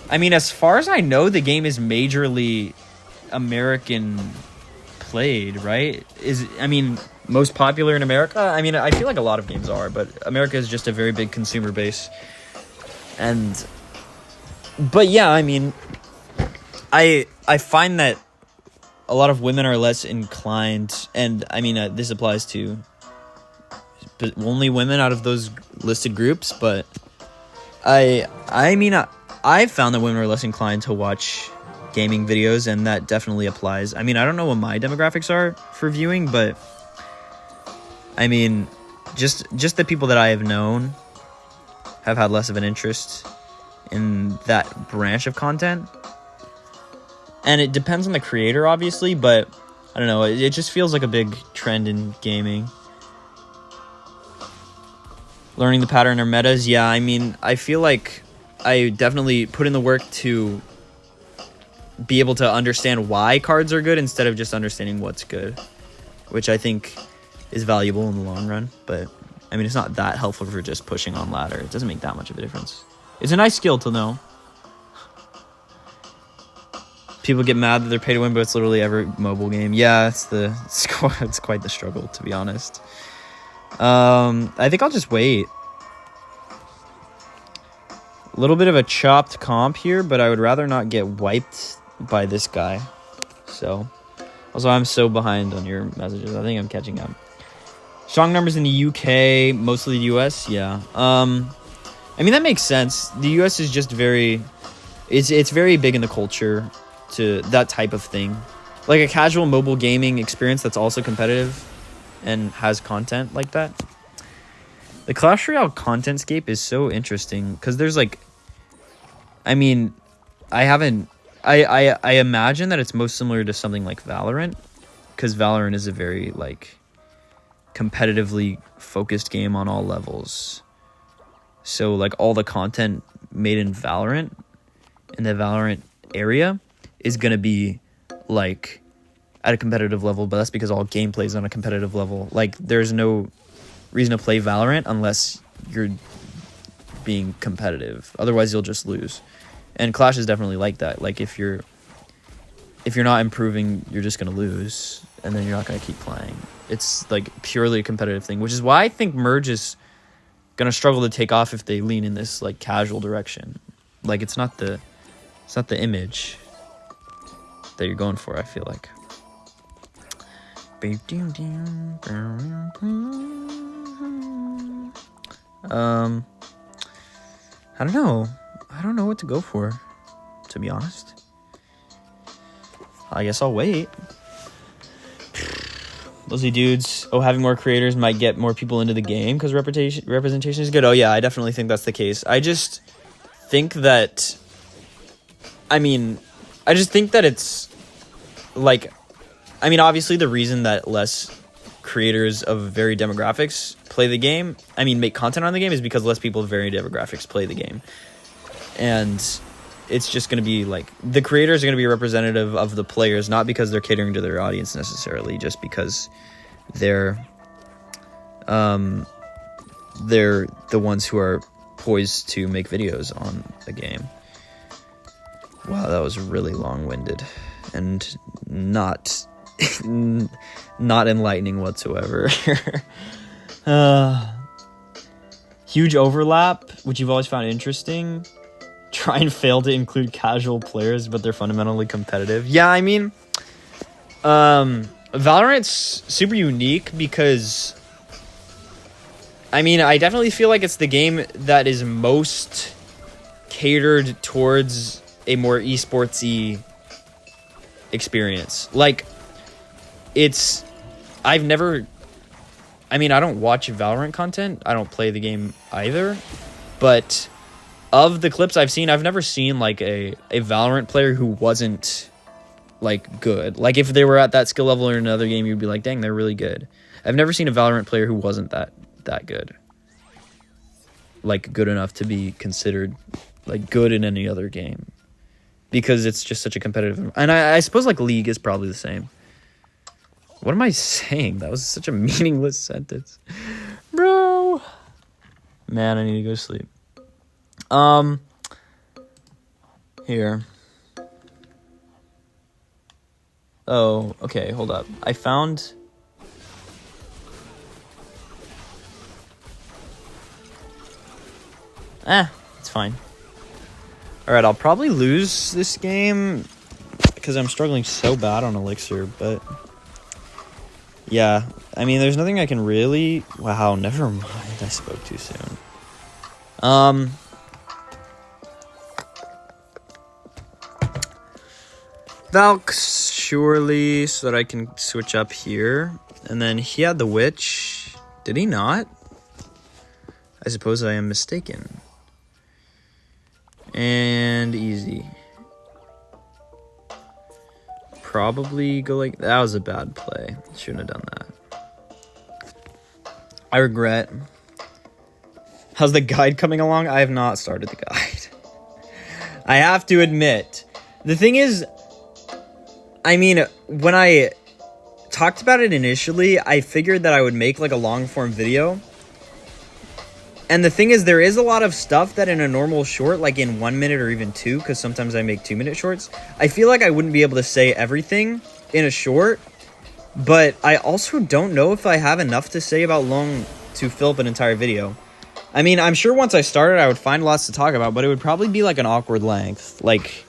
I mean, as far as I know, the game is majorly American played, right? Most popular in America? I mean, I feel like a lot of games are, but America is just a very big consumer base. But yeah, I mean, I find that a lot of women are less inclined, and I mean, this applies to only women out of those listed groups, but I found that women are less inclined to watch gaming videos, and that definitely applies. I mean, I don't know what my demographics are for viewing, but I mean, just the people that I have known have had less of an interest in that branch of content. And it depends on the creator, obviously, but I don't know, it just feels like a big trend in gaming. Learning the pattern or metas, yeah, I mean, I feel like I definitely put in the work to be able to understand why cards are good instead of just understanding what's good, which I think is valuable in the long run. But I mean, it's not that helpful for just pushing on ladder. It doesn't make that much of a difference. It's a nice skill to know. People get mad that they're pay to win, but it's literally every mobile game. Yeah, it's quite the struggle, to be honest. I think I'll just wait. A little bit of a chopped comp here, but I would rather not get wiped by this guy. So, also, I'm so behind on your messages. I think I'm catching up. Strong numbers in the UK, mostly the US. Yeah. I mean, that makes sense. The US is just it's very big in the culture to that type of thing. Like a casual mobile gaming experience that's also competitive and has content like that. The Clash Royale contentscape is so interesting because there's like, I mean, I imagine that it's most similar to something like Valorant, because Valorant is a very like competitively focused game on all levels. So like all the content made in Valorant, in the Valorant area, is gonna be like at a competitive level, but that's because all gameplay is on a competitive level. Like there's no reason to play Valorant unless you're being competitive. Otherwise you'll just lose. And Clash is definitely like that. Like if you're not improving, you're just gonna lose, and then you're not gonna keep playing. It's like purely a competitive thing, which is why I think Merge is gonna struggle to take off if they lean in this like casual direction. Like it's not the image that you're going for, I feel like. I don't know. I don't know what to go for, to be honest. I guess I'll wait. Mostly dudes. Oh, having more creators might get more people into the game because representation is good. Oh yeah, I definitely think that's the case. I just think that it's like, I mean, obviously the reason that less creators of varied demographics play the game, make content on the game, is because less people of varied demographics play the game. And it's just going to be like, the creators are going to be representative of the players, not because they're catering to their audience necessarily, just because they're the ones who are poised to make videos on a game. Wow, that was really long-winded and not enlightening whatsoever. Huge overlap, which you've always found interesting. Try and fail to include casual players, but they're fundamentally competitive. Yeah, Valorant's super unique because, I definitely feel like it's the game that is most catered towards a more esportsy experience. Like, I don't watch Valorant content. I don't play the game either, but of the clips I've seen, I've never seen like a Valorant player who wasn't like good. Like if they were at that skill level in another game, you'd be like, dang, they're really good. I've never seen a Valorant player who wasn't that good. Like good enough to be considered like good in any other game. Because it's just such a competitive... And I suppose like League is probably the same. What am I saying? That was such a meaningless sentence. Bro. Man, I need to go to sleep. Here. Oh, okay, hold up. I found... it's fine. Alright, I'll probably lose this game because I'm struggling so bad on Elixir, but... Yeah, I mean, there's nothing I can really... Wow, never mind. I spoke too soon. Valk, surely, so that I can switch up here. And then he had the Witch. Did he not? I suppose I am mistaken. And easy. Probably go like... That was a bad play. Shouldn't have done that. I regret. How's the guide coming along? I have not started the guide. I have to admit. The thing is... I mean, when I talked about it initially, I figured that I would make like a long form video. And the thing is, there is a lot of stuff that in a normal short, like in 1 minute or even 2, because sometimes I make 2-minute shorts, I feel like I wouldn't be able to say everything in a short. But I also don't know if I have enough to say about long to fill up an entire video. I mean, I'm sure once I started, I would find lots to talk about, but it would probably be like an awkward length. Like...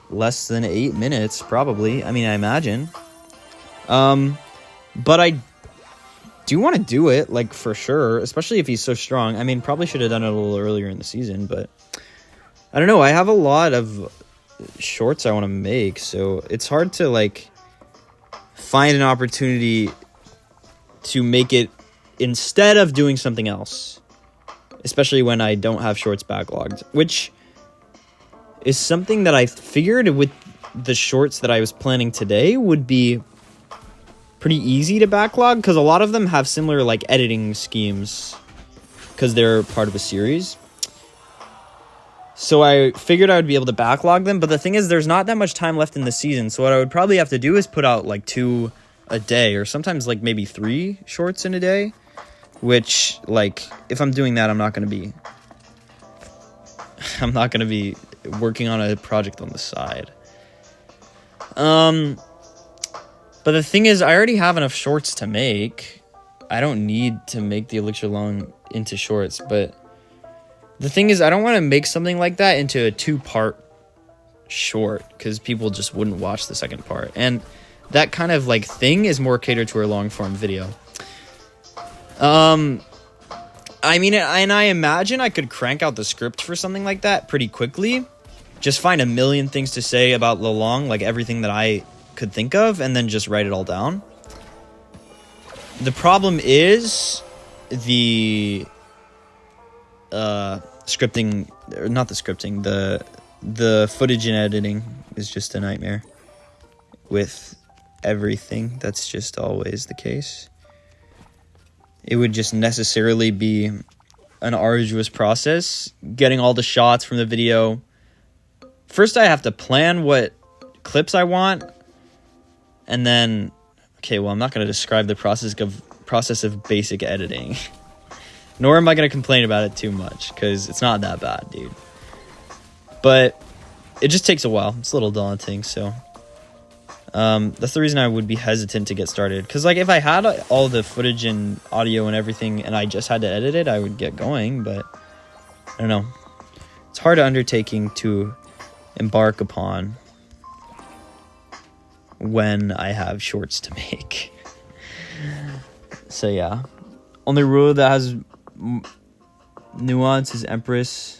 less than 8 minutes, probably. I mean, I imagine. But I do want to do it, like, for sure. Especially if he's so strong. I mean, probably should have done it a little earlier in the season, but... I don't know, I have a lot of shorts I want to make, so it's hard to, like, find an opportunity to make it instead of doing something else. Especially when I don't have shorts backlogged, which... is something that I figured with the shorts that I was planning today would be pretty easy to backlog, because a lot of them have similar like editing schemes because they're part of a series. So I figured I would be able to backlog them, but the thing is there's not that much time left in the season, so what I would probably have to do is put out like 2 a day, or sometimes like maybe 3 shorts in a day, which like if I'm doing that I'm not going to be working on a project on the side. But the thing is, I already have enough shorts to make. I don't need to make the Elixir Long into shorts, but the thing is, I don't want to make something like that into a 2-part short, because people just wouldn't watch the second part. And that kind of like thing is more catered to a long form video. I mean, and I imagine I could crank out the script for something like that pretty quickly. Just find a million things to say about the long, like everything that I could think of, and then just write it all down. The problem is the scripting, or not the scripting, the footage and editing is just a nightmare with everything. That's just always the case. It would just necessarily be an arduous process, getting all the shots from the video. First, I have to plan what clips I want, and then, okay, well, I'm not going to describe the process of basic editing, nor am I going to complain about it too much, because it's not that bad, dude. But it just takes a while. It's a little daunting, so... that's the reason I would be hesitant to get started. Because, like, if I had all the footage and audio and everything and I just had to edit it, I would get going. But, I don't know. It's hard undertaking to embark upon when I have shorts to make. So, yeah. Only rule that has nuance is Empress.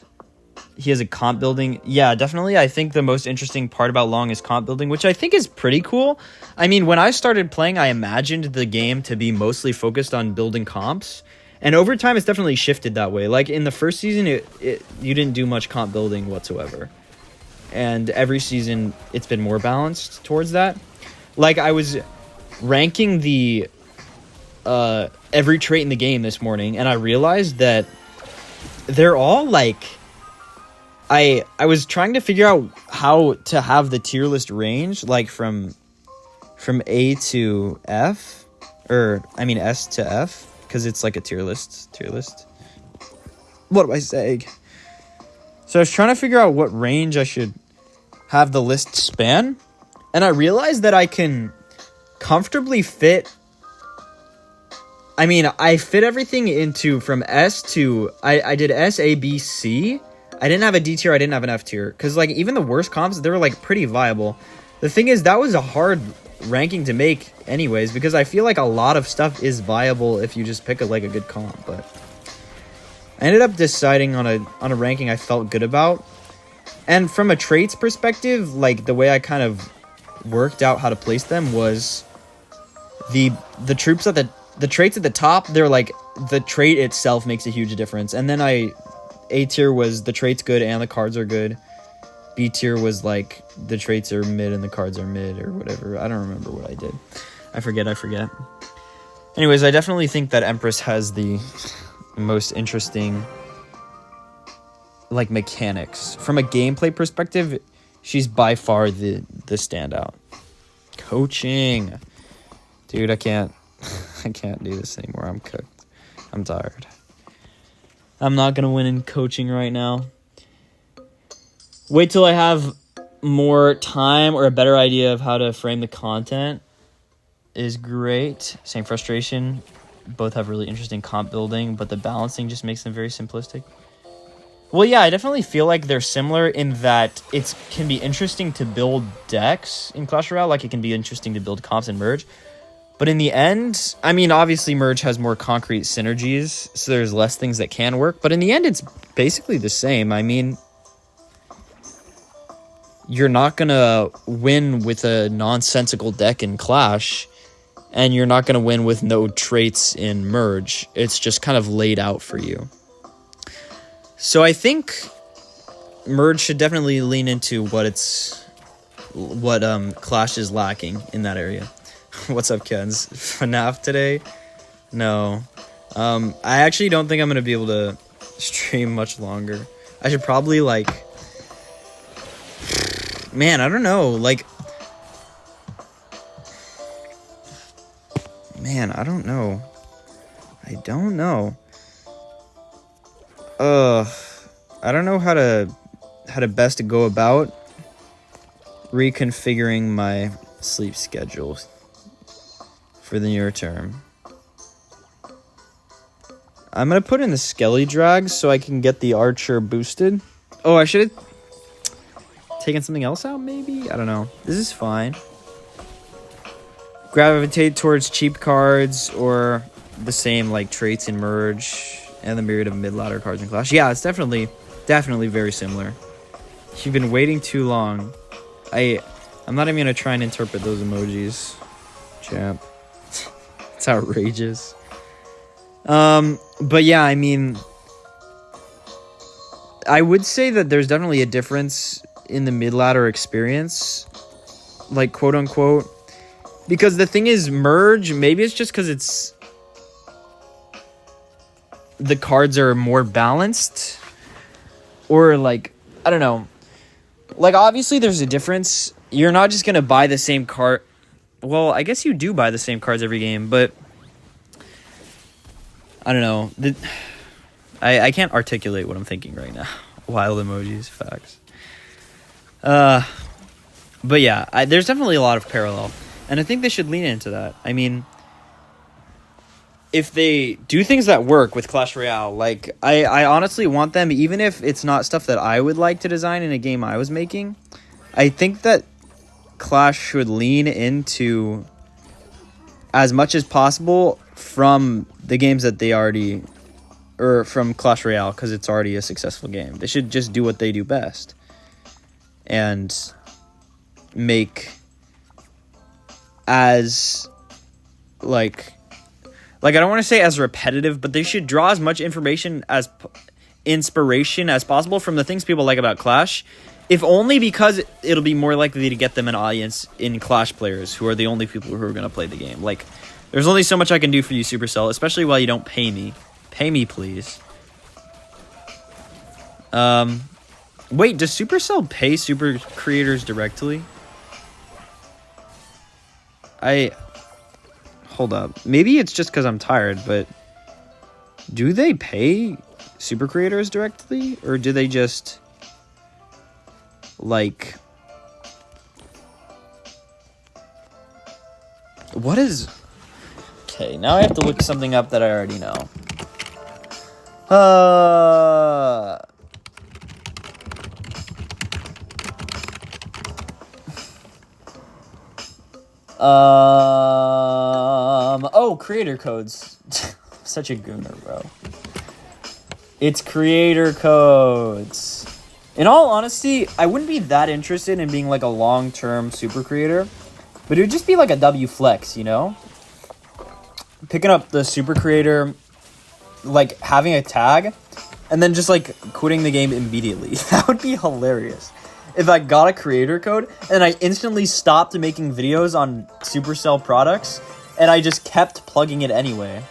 He has a comp building. Yeah, definitely. I think the most interesting part about Long is comp building, which I think is pretty cool. I mean, when I started playing, I imagined the game to be mostly focused on building comps. And over time, it's definitely shifted that way. Like in the first season, you didn't do much comp building whatsoever. And every season, it's been more balanced towards that. Like I was ranking the every trait in the game this morning, and I realized that they're all like... I was trying to figure out how to have the tier list range, like from A to F, or I mean S to F, because it's like a tier list. What am I saying? So I was trying to figure out what range I should have the list span, and I realized that I can comfortably fit... I mean, I fit everything into from S to... I did S, A, B, C. I didn't have a D tier, I didn't have an F tier. Because, like, even the worst comps, they were, like, pretty viable. The thing is, that was a hard ranking to make anyways, because I feel like a lot of stuff is viable if you just pick a good comp. But I ended up deciding on a ranking I felt good about. And from a traits perspective, like, the way I kind of worked out how to place them was the troops at the traits at the top, they're, like, the trait itself makes a huge difference. And then A tier was the trait's good and the cards are good. B tier was like the traits are mid and the cards are mid or whatever. I don't remember what I did. I forget. Anyways, I definitely think that Empress has the most interesting like mechanics. From a gameplay perspective, she's by far the standout. Coaching. Dude, I can't do this anymore. I'm cooked. I'm tired. I'm not going to win in coaching right now. Wait till I have more time or a better idea of how to frame the content is great. Same frustration. Both have really interesting comp building, but the balancing just makes them very simplistic. Well, yeah, I definitely feel like they're similar in that it can be interesting to build decks in Clash Royale, like it can be interesting to build comps in Merge. But in the end, I mean, obviously Merge has more concrete synergies, so there's less things that can work. But in the end, it's basically the same. I mean, you're not going to win with a nonsensical deck in Clash, and you're not going to win with no traits in Merge. It's just kind of laid out for you. So I think Merge should definitely lean into what Clash is lacking in that area. What's up, Kens? FNAF today? No. I actually don't think I'm going to be able to stream much longer. I should probably, like... Man, I don't know. Like... Man, I don't know. I don't know how to best go about reconfiguring my sleep schedule for the near term. I'm gonna put in the Skelly drag so I can get the Archer boosted. Oh, I should have taken something else out, maybe? I don't know. This is fine. Gravitate towards cheap cards or the same like traits in Merge and the myriad of mid-ladder cards in Clash. Yeah, it's definitely very similar. You've been waiting too long. I'm not even gonna try and interpret those emojis, champ. It's outrageous. But yeah, I mean, I would say that there's definitely a difference in the mid-ladder experience, like quote unquote, because the thing is, Merge, maybe it's just because it's the cards are more balanced, or like, I don't know. Like, obviously there's a difference. You're not just gonna buy the same card. Well, I guess you do buy the same cards every game, but I don't know. I can't articulate what I'm thinking right now. Wild emojis, facts. But yeah, there's definitely a lot of parallel, and I think they should lean into that. I mean, if they do things that work with Clash Royale, like, I honestly want them, even if it's not stuff that I would like to design in a game I was making, I think that Clash should lean into as much as possible from the games that they already, or from Clash Royale, because it's already a successful game. They should just do what they do best and make as, like, like, I don't want to say as repetitive, but they should draw as much inspiration as possible from the things people like about Clash, if only because it'll be more likely to get them an audience in Clash players, who are the only people who are going to play the game. Like, there's only so much I can do for you, Supercell, especially while you don't pay me. Pay me, please. Wait, does Supercell pay super creators directly? Hold up. Maybe it's just because I'm tired, but do they pay super creators directly? Or do they just, like... What is... Okay, now I have to look something up that I already know. Oh, creator codes. Such a gooner, bro. It's creator codes. In all honesty, I wouldn't be that interested in being like a long-term super creator, but it would just be like a W flex, you know? Picking up the super creator, like having a tag, and then just like quitting the game immediately. That would be hilarious. If I got a creator code and I instantly stopped making videos on Supercell products and I just kept plugging it anyway.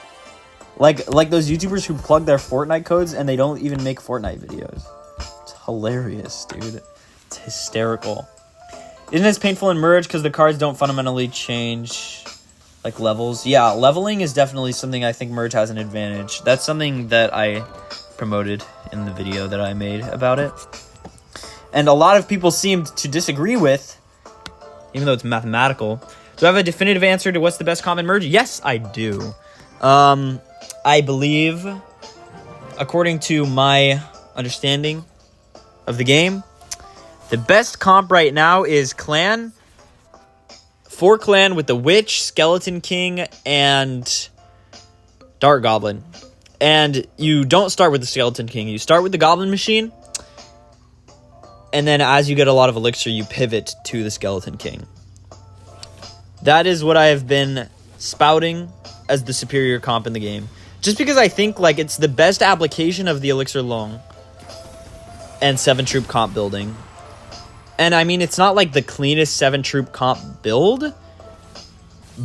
Like those YouTubers who plug their Fortnite codes and they don't even make Fortnite videos. It's hilarious, dude. It's hysterical. Isn't it as painful in Merge because the cards don't fundamentally change, like, levels? Yeah, leveling is definitely something I think Merge has an advantage. That's something that I promoted in the video that I made about it. And a lot of people seemed to disagree with, even though it's mathematical. Do I have a definitive answer to what's the best comp in Merge? Yes, I do. I believe, according to my understanding of the game, the best comp right now is Clan. 4 Clan with the Witch, Skeleton King, and Dark Goblin. And you don't start with the Skeleton King. You start with the Goblin Machine. And then as you get a lot of elixir, you pivot to the Skeleton King. That is what I have been spouting as the superior comp in the game. Just because I think like it's the best application of the Elixir Long and 7-troop comp building. And I mean, it's not like the cleanest 7-troop comp build,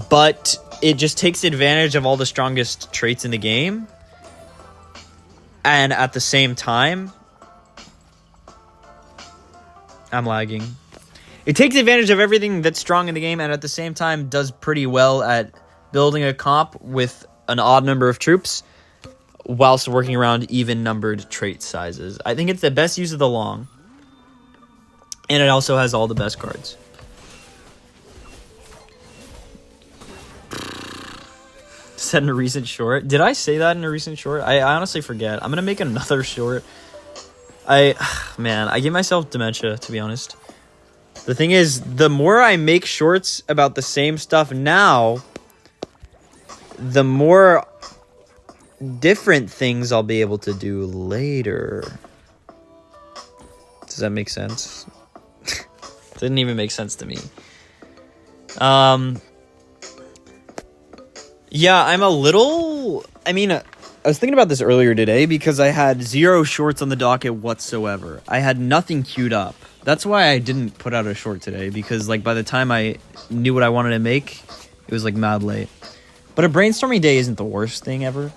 but it just takes advantage of all the strongest traits in the game. And at the same time... I'm lagging. It takes advantage of everything that's strong in the game and at the same time does pretty well at building a comp with an odd number of troops whilst working around even-numbered trait sizes. I think it's the best use of the Long. And it also has all the best cards. Said in a recent short. Did I say that in a recent short? I honestly forget. I'm going to make another short. Man, I give myself dementia, to be honest. The thing is, the more I make shorts about the same stuff now, the more different things I'll be able to do later. Does that make sense? Didn't even make sense to me. Yeah, I'm a little... I mean... I was thinking about this earlier today because I had 0 shorts on the docket whatsoever. I had nothing queued up. That's why I didn't put out a short today, because like by the time I knew what I wanted to make, it was like mad late. But a brainstorming day isn't the worst thing ever.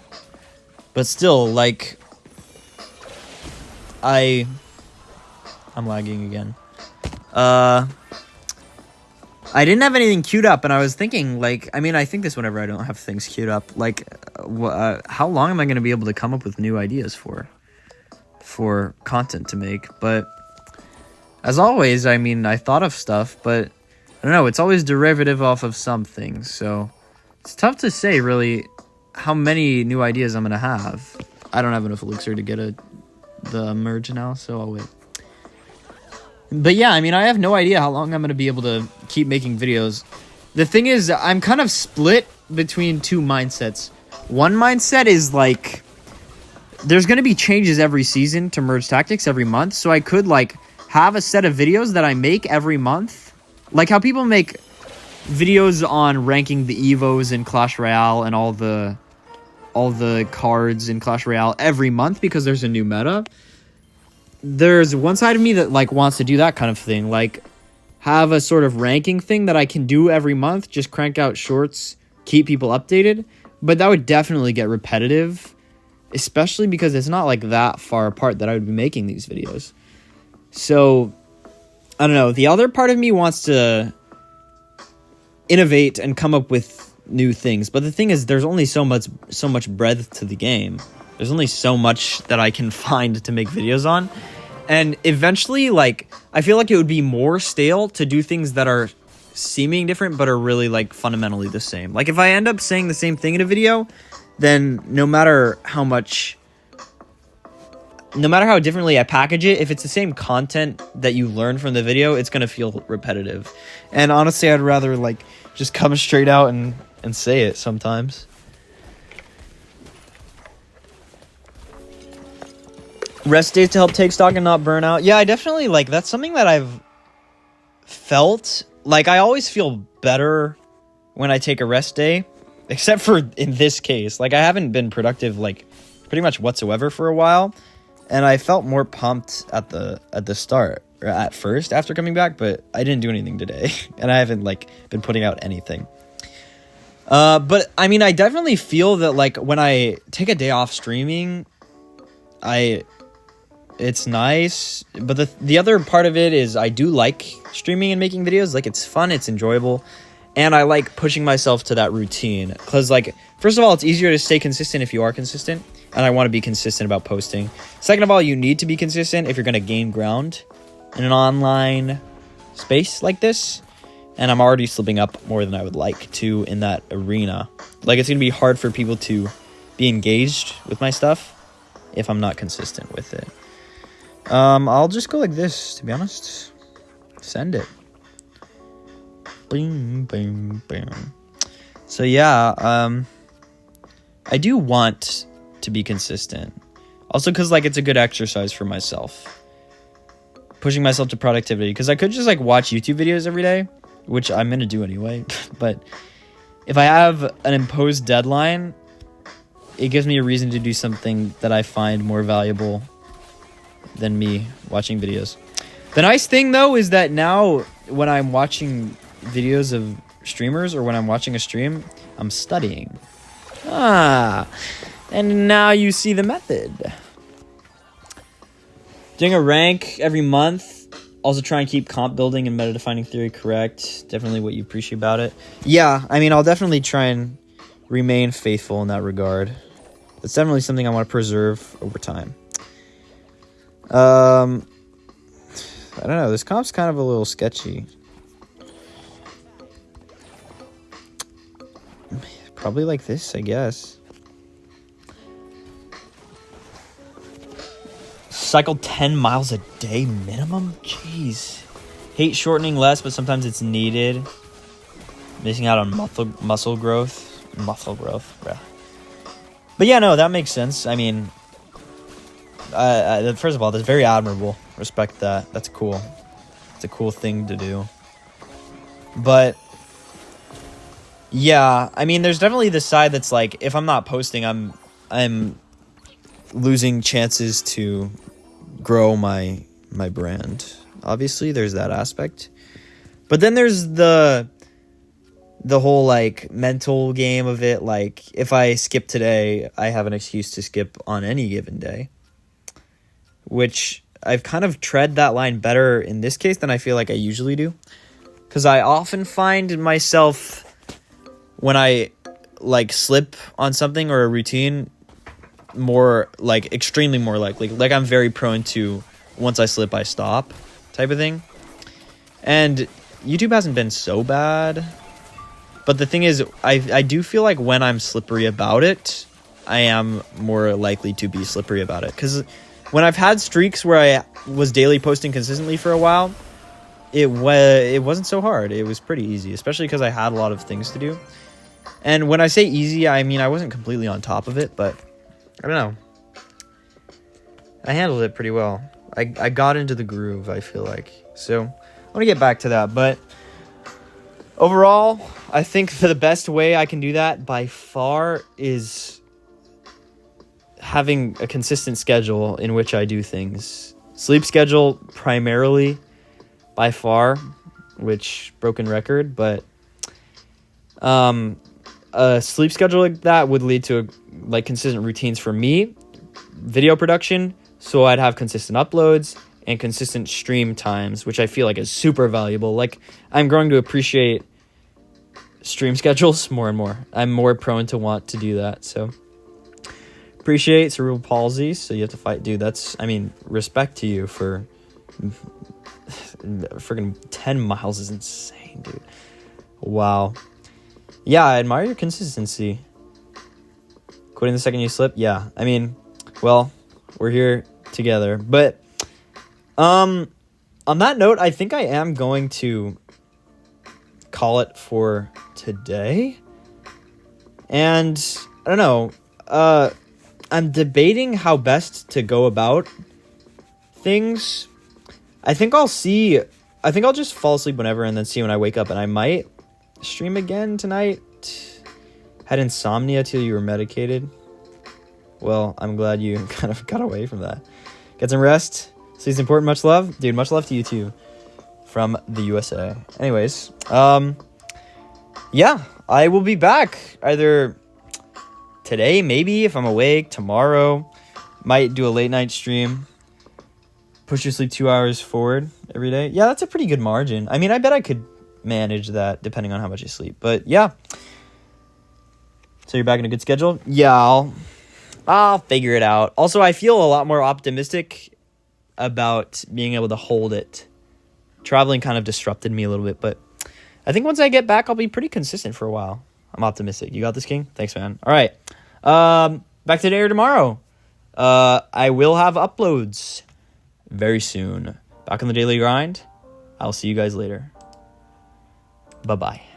But still, like, I'm lagging again. I didn't have anything queued up, and I was thinking, like, I mean, I think this whenever I don't have things queued up. Like, how long am I going to be able to come up with new ideas for content to make? But as always, I mean, I thought of stuff, but I don't know. It's always derivative off of some things, so it's tough to say, really, how many new ideas I'm going to have. I don't have enough elixir to get the merge now, so I'll wait. But yeah, I mean, I have no idea how long I'm going to be able to keep making videos. The thing is, I'm kind of split between 2 mindsets. One mindset is like, there's going to be changes every season to Merge Tactics every month. So I could like have a set of videos that I make every month. Like how people make videos on ranking the Evos in Clash Royale and all the all the cards in Clash Royale every month because there's a new meta. There's one side of me that like wants to do that kind of thing, like have a sort of ranking thing that I can do every month, just crank out shorts, keep people updated. But that would definitely get repetitive, especially because it's not like that far apart that I would be making these videos. So I don't know. The other part of me wants to innovate and come up with new things, but the thing is, there's only so much breadth to the game. There's only so much that I can find to make videos on, and eventually, like, I feel like it would be more stale to do things that are seeming different but are really like fundamentally the same. Like, if I end up saying the same thing in a video, then no matter how differently I package it, if it's the same content that you learn from the video, it's gonna feel repetitive. And honestly, I'd rather like just come straight out and say it sometimes. Rest days to help take stock and not burn out. Yeah, I definitely like that's something that I've felt. Like, I always feel better when I take a rest day, except for in this case. Like, I haven't been productive like pretty much whatsoever for a while, and I felt more pumped at the start, or at first after coming back, but I didn't do anything today and I haven't like been putting out anything. But I mean, I definitely feel that like when I take a day off streaming, it's nice. But the other part of it is I do like streaming and making videos. Like, it's fun, it's enjoyable, and I like pushing myself to that routine. Because, like, first of all, it's easier to stay consistent if you are consistent, and I want to be consistent about posting. Second of all, you need to be consistent if you're going to gain ground in an online space like this. And I'm already slipping up more than I would like to in that arena. Like, it's going to be hard for people to be engaged with my stuff if I'm not consistent with it. I'll just go like this, to be honest. Send it. Boom, boom, boom. So yeah, I do want to be consistent. Also because, like, it's a good exercise for myself. Pushing myself to productivity. Because I could just, like, watch YouTube videos every day, which I'm going to do anyway. But if I have an imposed deadline, it gives me a reason to do something that I find more valuable than me watching videos. The nice thing, though, is that now when I'm watching videos of streamers or when I'm watching a stream, I'm studying. And now you see the method. Doing a rank every month. Also try and keep comp building and meta defining theory correct. Definitely what you appreciate about it. Yeah, I mean, I'll definitely try and remain faithful in that regard. It's definitely something I want to preserve over time. I don't know. This comp's kind of a little sketchy. Probably like this, I guess. Cycle 10 miles a day minimum? Jeez. Hate shortening less, but sometimes it's needed. Missing out on muscle growth. Bruh. But yeah, no, that makes sense. I mean, first of all, that's very admirable. Respect that. That's cool. It's a cool thing to do. But yeah, I mean, there's definitely this side that's like, if I'm not posting, I'm losing chances to grow my brand. Obviously, there's that aspect. But then there's the whole like mental game of it. Like, if I skip today, I have an excuse to skip on any given day. Which I've kind of tread that line better in this case than I feel like I usually do. Because I often find myself, when I like slip on something or a routine, more like extremely more likely. Like, I'm very prone to, once I slip, I stop type of thing. And YouTube hasn't been so bad. But the thing is, I do feel like when I'm slippery about it, I am more likely to be slippery about it. Because when I've had streaks where I was daily posting consistently for a while, it wasn't so hard. It was pretty easy, especially because I had a lot of things to do. And when I say easy, I mean I wasn't completely on top of it, but I don't know. I handled it pretty well. I got into the groove, I feel like. So I want to get back to that, but overall, I think the best way I can do that by far is having a consistent schedule in which I do things. Sleep schedule primarily by far, which broken record, but a sleep schedule like that would lead to like consistent routines for me, video production, so I'd have consistent uploads and consistent stream times, which I feel like is super valuable. Like, I'm growing to appreciate stream schedules more and more. I'm more prone to want to do that, so appreciate cerebral palsy, so you have to fight. Dude, that's, I mean, respect to you for freaking 10 miles is insane, dude. Wow. Yeah, I admire your consistency. Quitting the second you slip? Yeah, I mean, well, we're here together. But on that note, I think I am going to call it for today. And I don't know, I'm debating how best to go about things. I think I'll just fall asleep whenever and then see when I wake up, and I might stream again tonight. Had insomnia till you were medicated. Well, I'm glad you kind of got away from that. Get some rest. Sleep's important. Much love. Dude, much love to you too. From the USA. Anyways, yeah, I will be back either today, maybe, if I'm awake, tomorrow. Might do a late night stream. Push your sleep 2 hours forward every day. Yeah, that's a pretty good margin. I mean, I bet I could manage that depending on how much you sleep. But yeah. So you're back in a good schedule? Yeah, I'll figure it out. Also, I feel a lot more optimistic about being able to hold it. Traveling kind of disrupted me a little bit, but I think once I get back, I'll be pretty consistent for a while. I'm optimistic. You got this, King? Thanks, man. All right. Back today or tomorrow. I will have uploads very soon. Back on the daily grind. I'll see you guys later. Bye-bye.